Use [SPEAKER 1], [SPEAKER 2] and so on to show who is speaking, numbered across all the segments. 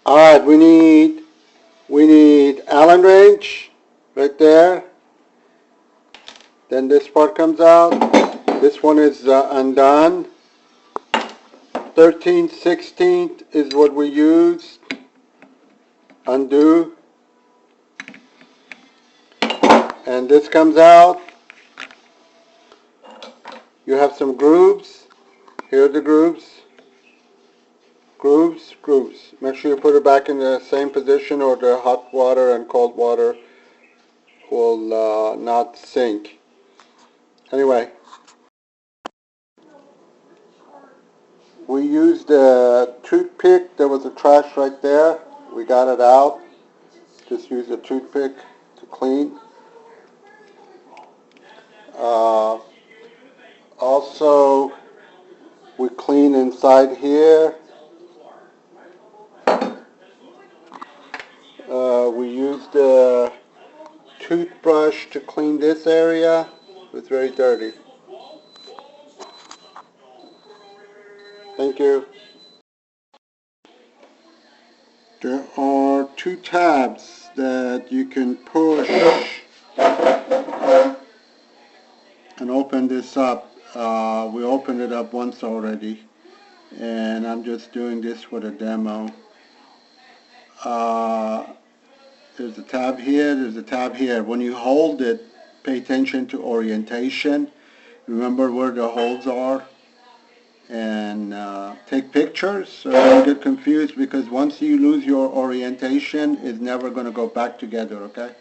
[SPEAKER 1] Alright, we need Allen wrench right there. Then this part comes out. This one is undone. 13/16 is what we used. Undo. And this comes out. You have some grooves. Here are the grooves. Grooves. Make sure you put it back in the same position or the hot water and cold water will not sink. Anyway, we used a toothpick. There was a trash right there. We got it out. Just use a toothpick to clean. Also, we clean inside here. We used a toothbrush to clean this area. It was very dirty. Thank you. There are two tabs that you can push and open this up. We opened it up once already, and I'm just doing this for the demo. There's a tab here, there's a tab here. When you hold it, pay attention to orientation. Remember where the holes are, and take pictures so you don't get confused, because once you lose your orientation, it's never going to go back together, okay?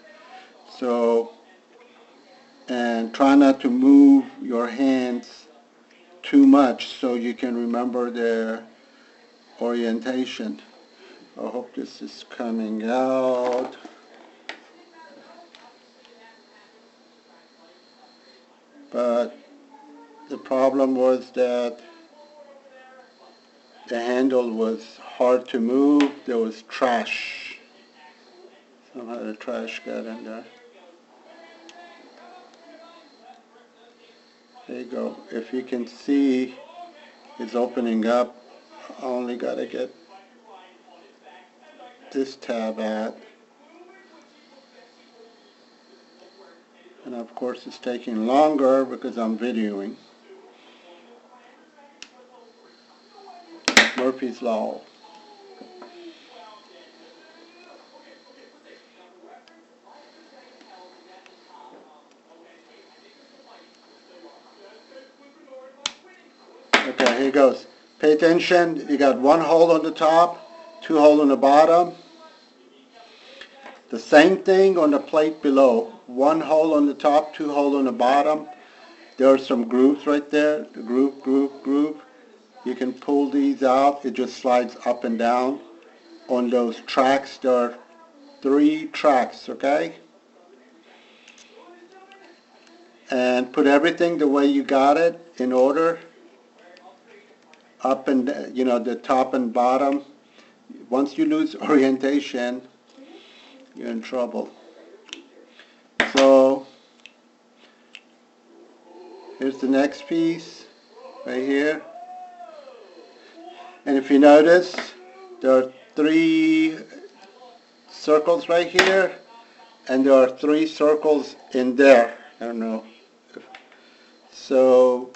[SPEAKER 1] So, and try not to move your hands too much so you can remember the orientation. I hope this is coming out. But the problem was that the handle was hard to move. There was trash. Somehow the trash got in there. There you go. If you can see, it's opening up. I only got to get this tab out. And of course it's taking longer because I'm videoing. Murphy's Law. Okay, here goes. Pay attention. You got one hole on the top, two holes on the bottom. The same thing on the plate below. One hole on the top, two holes on the bottom. There are some grooves right there. The groove. You can pull these out. It just slides up and down. On those tracks, there are 3 tracks, okay? And put everything the way you got it in order. Up and, the top and bottom. Once you lose orientation, you're in trouble. So, here's the next piece, right here. And if you notice, there are 3 circles right here, and there are 3 circles in there. I don't know. So,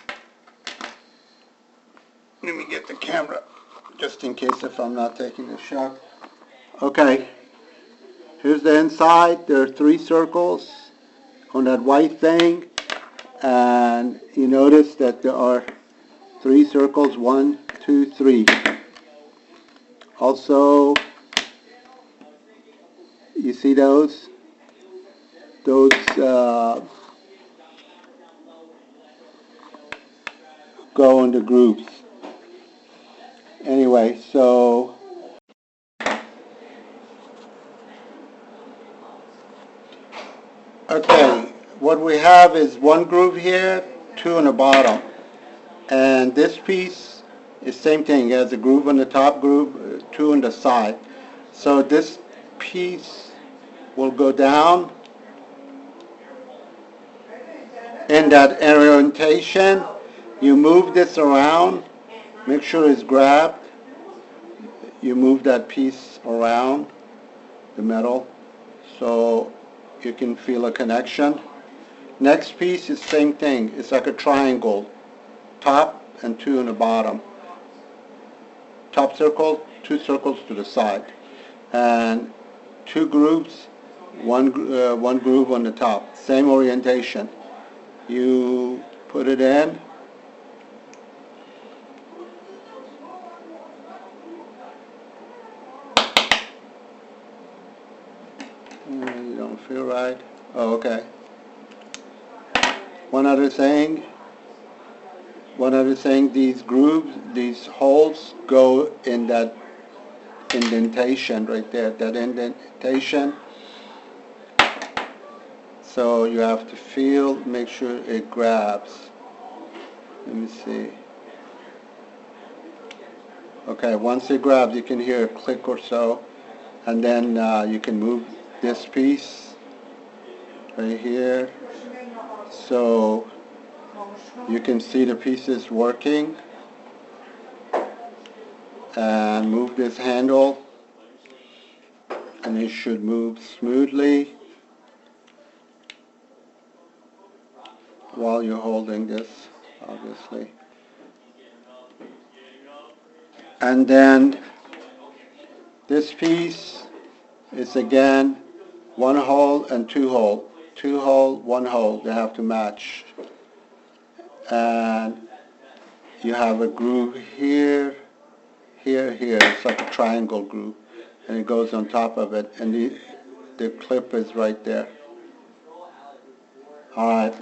[SPEAKER 1] let me get the camera, just in case if I'm not taking a shot. Okay, here's the inside. There are 3 circles on that white thing, and you notice that there are 3 circles, 1, 2, 3. Also, you see those? Those go in the groups. Anyway, so okay, what we have is 1 groove here, 2 on the bottom, and this piece is same thing. It has a groove on the top, groove 2 on the side. So this piece will go down in that orientation. You move this around, make sure it's grabbed. you move that piece around the metal so you can feel a connection. Next piece is same thing. It's like a triangle, top and two in the bottom. Top circle, two circles to the side, and two grooves, one groove on the top. Same orientation. You put it in. You don't feel right. Oh, okay. One other thing, these grooves, these holes go in that indentation right there, that indentation. So you have to feel, make sure it grabs. Let me see. Okay, once it grabs, you can hear a click or so, and then you can move this piece right here. So you can see the pieces working, and move this handle and it should move smoothly while you're holding this, obviously. And then this piece is again one hole and two hole, one hole, they have to match. And you have a groove here, here, it's like a triangle groove, and it goes on top of it, and the clip is right there. Alright.